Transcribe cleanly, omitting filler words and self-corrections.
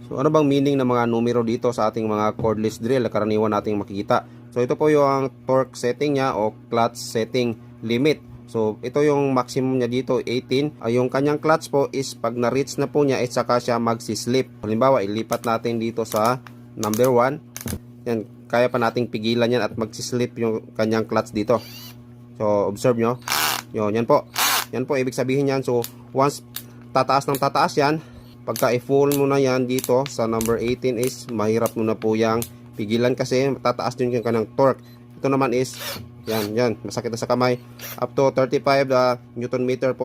So ano bang meaning ng mga numero dito sa ating mga cordless drill na karaniwan nating makikita? So ito po yung torque setting niya o clutch setting limit. So ito yung maximum niya dito 18. Yung kanyang clutch po is pag na-reach na po niya, saka siya magsislip. Halimbawa ilipat natin dito sa number 1. Yan, kaya pa nating pigilan yan at magsislip yung kanyang clutch dito. So observe nyo. Yan po. Yan po ibig sabihin yan. So once tataas ng tataas yan, pagka i-full mo na yan dito sa number 18 is mahirap mo na po yang pigilan kasi tataas din yung kanang torque. Ito naman is yan, masakit na sa kamay. Up to 35 Newton meter po